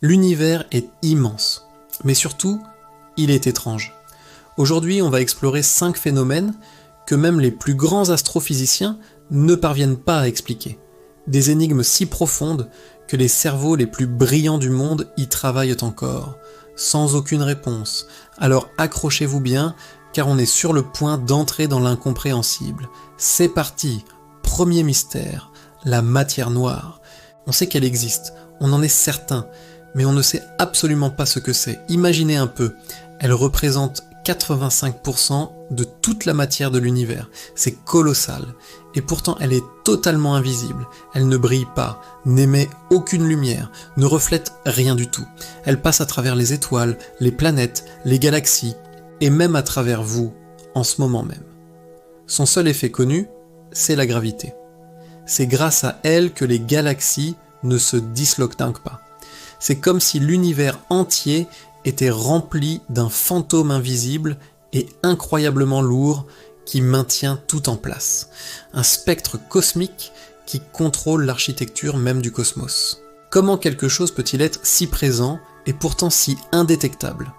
L'univers est immense, mais surtout, il est étrange. Aujourd'hui, on va explorer 5 phénomènes que même les plus grands astrophysiciens ne parviennent pas à expliquer. Des énigmes si profondes que les cerveaux les plus brillants du monde y travaillent encore, sans aucune réponse. Alors accrochez-vous bien, car on est sur le point d'entrer dans l'incompréhensible. C'est parti, premier mystère, la matière noire. On sait qu'elle existe, on en est certain, mais on ne sait absolument pas ce que c'est. Imaginez un peu, elle représente 85% de toute la matière de l'univers. C'est colossal. Et pourtant elle est totalement invisible. Elle ne brille pas, n'émet aucune lumière, ne reflète rien du tout. Elle passe à travers les étoiles, les planètes, les galaxies, et même à travers vous, en ce moment même. Son seul effet connu, c'est la gravité. C'est grâce à elle que les galaxies ne se disloquent donc pas. C'est comme si l'univers entier était rempli d'un fantôme invisible et incroyablement lourd qui maintient tout en place. Un spectre cosmique qui contrôle l'architecture même du cosmos. Comment quelque chose peut-il être si présent et pourtant si indétectable ?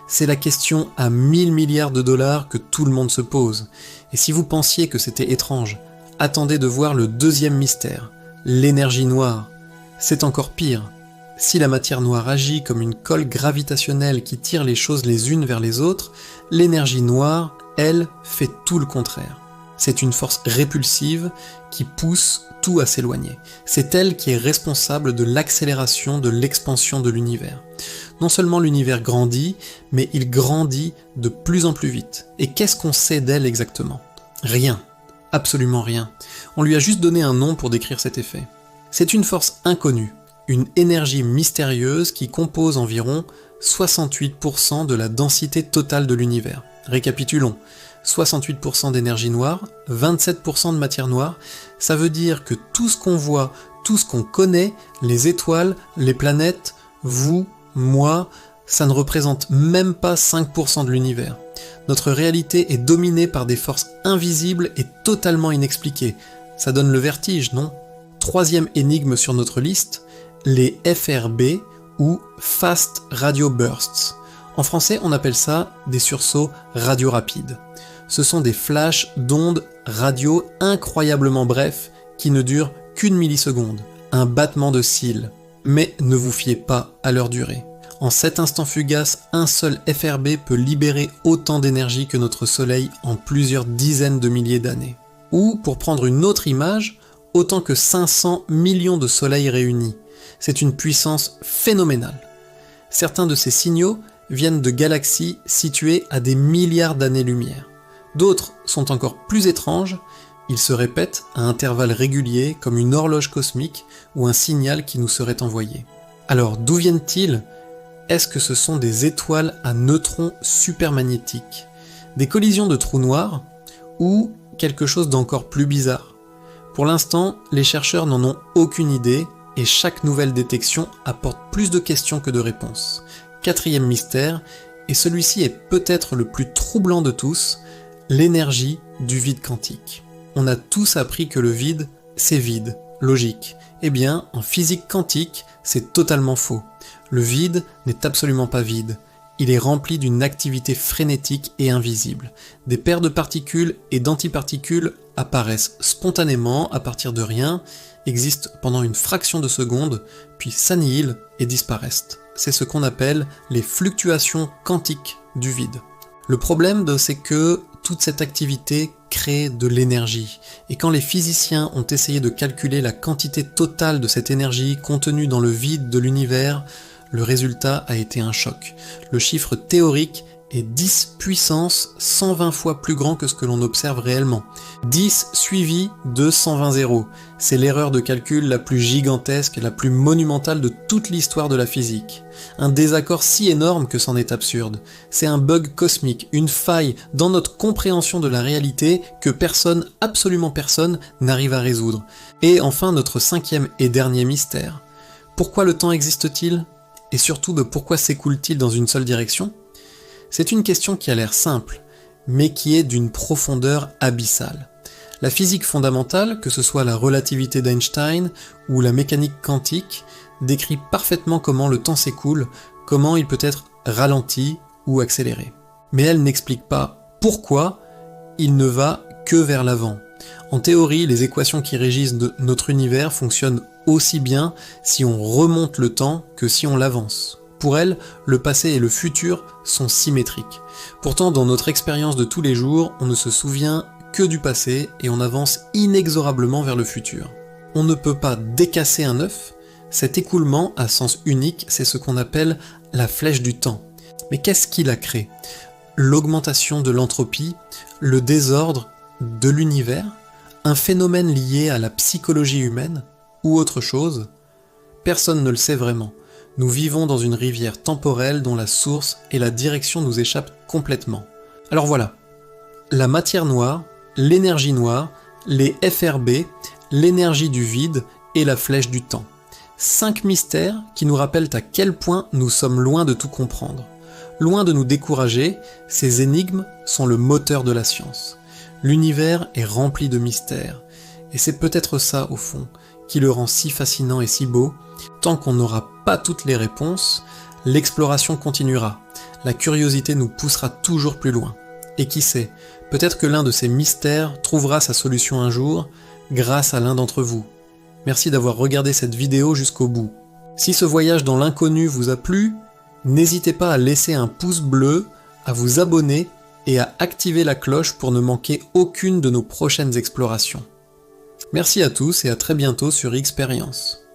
C'est la question à 1000 milliards de dollars que tout le monde se pose. Et si vous pensiez que c'était étrange, attendez de voir le deuxième mystère, l'énergie noire. C'est encore pire. Si la matière noire agit comme une colle gravitationnelle qui tire les choses les unes vers les autres, l'énergie noire, elle, fait tout le contraire. C'est une force répulsive qui pousse tout à s'éloigner. C'est elle qui est responsable de l'accélération de l'expansion de l'univers. Non seulement l'univers grandit, mais il grandit de plus en plus vite. Et qu'est-ce qu'on sait d'elle exactement ? Rien. Absolument rien. On lui a juste donné un nom pour décrire cet effet. C'est une force inconnue, une énergie mystérieuse qui compose environ 68% de la densité totale de l'univers. Récapitulons. 68% d'énergie noire, 27% de matière noire, ça veut dire que tout ce qu'on voit, tout ce qu'on connaît, les étoiles, les planètes, vous, moi, ça ne représente même pas 5% de l'univers. Notre réalité est dominée par des forces invisibles et totalement inexpliquées. Ça donne le vertige, non ? Troisième énigme sur notre liste, les FRB ou Fast Radio Bursts. En français, on appelle ça des sursauts radio rapides. Ce sont des flashs d'ondes radio incroyablement brefs qui ne durent qu'une milliseconde, un battement de cils. Mais ne vous fiez pas à leur durée. En 7 instants fugaces, un seul FRB peut libérer autant d'énergie que notre Soleil en plusieurs dizaines de milliers d'années. Ou, pour prendre une autre image, autant que 500 millions de soleils réunis. C'est une puissance phénoménale. Certains de ces signaux viennent de galaxies situées à des milliards d'années-lumière. D'autres sont encore plus étranges, ils se répètent à intervalles réguliers comme une horloge cosmique ou un signal qui nous serait envoyé. Alors d'où viennent-ils ? Est-ce que ce sont des étoiles à neutrons supermagnétiques, des collisions de trous noirs ou quelque chose d'encore plus bizarre ? Pour l'instant, les chercheurs n'en ont aucune idée et chaque nouvelle détection apporte plus de questions que de réponses. Quatrième mystère, et celui-ci est peut-être le plus troublant de tous, l'énergie du vide quantique. On a tous appris que le vide, c'est vide, logique. Eh bien, en physique quantique, c'est totalement faux. Le vide n'est absolument pas vide. Il est rempli d'une activité frénétique et invisible. Des paires de particules et d'antiparticules apparaissent spontanément à partir de rien, existent pendant une fraction de seconde, puis s'annihilent et disparaissent. C'est ce qu'on appelle les fluctuations quantiques du vide. Le problème, c'est que toute cette activité crée de l'énergie. Et quand les physiciens ont essayé de calculer la quantité totale de cette énergie contenue dans le vide de l'univers, le résultat a été un choc. Le chiffre théorique est 10 puissance 120 fois plus grand que ce que l'on observe réellement. 10 suivi de 120 zéros. C'est l'erreur de calcul la plus gigantesque, la plus monumentale de toute l'histoire de la physique. Un désaccord si énorme que c'en est absurde. C'est un bug cosmique, une faille dans notre compréhension de la réalité que personne, absolument personne, n'arrive à résoudre. Et enfin notre cinquième et dernier mystère. Pourquoi le temps existe-t-il ? Et surtout de pourquoi s'écoule-t-il dans une seule direction ? C'est une question qui a l'air simple, mais qui est d'une profondeur abyssale. La physique fondamentale, que ce soit la relativité d'Einstein ou la mécanique quantique, décrit parfaitement comment le temps s'écoule, comment il peut être ralenti ou accéléré. Mais elle n'explique pas pourquoi il ne va que vers l'avant. En théorie, les équations qui régissent notre univers fonctionnent aussi bien si on remonte le temps que si on l'avance. Pour elle, le passé et le futur sont symétriques. Pourtant, dans notre expérience de tous les jours, on ne se souvient que du passé et on avance inexorablement vers le futur. On ne peut pas décasser un œuf. Cet écoulement à sens unique, c'est ce qu'on appelle la flèche du temps. Mais qu'est-ce qui la crée ? L'augmentation de l'entropie, le désordre de l'univers, un phénomène lié à la psychologie humaine ou autre chose ? Personne ne le sait vraiment. Nous vivons dans une rivière temporelle dont la source et la direction nous échappent complètement. Alors voilà, la matière noire, l'énergie noire, les FRB, l'énergie du vide et la flèche du temps. 5 mystères qui nous rappellent à quel point nous sommes loin de tout comprendre. Loin de nous décourager, ces énigmes sont le moteur de la science. L'univers est rempli de mystères, et c'est peut-être ça, au fond, qui le rend si fascinant et si beau. Tant qu'on n'aura pas toutes les réponses, l'exploration continuera. La curiosité nous poussera toujours plus loin. Et qui sait, peut-être que l'un de ces mystères trouvera sa solution un jour, grâce à l'un d'entre vous. Merci d'avoir regardé cette vidéo jusqu'au bout. Si ce voyage dans l'inconnu vous a plu, n'hésitez pas à laisser un pouce bleu, à vous abonner et à activer la cloche pour ne manquer aucune de nos prochaines explorations. Merci à tous et à très bientôt sur Xpérience.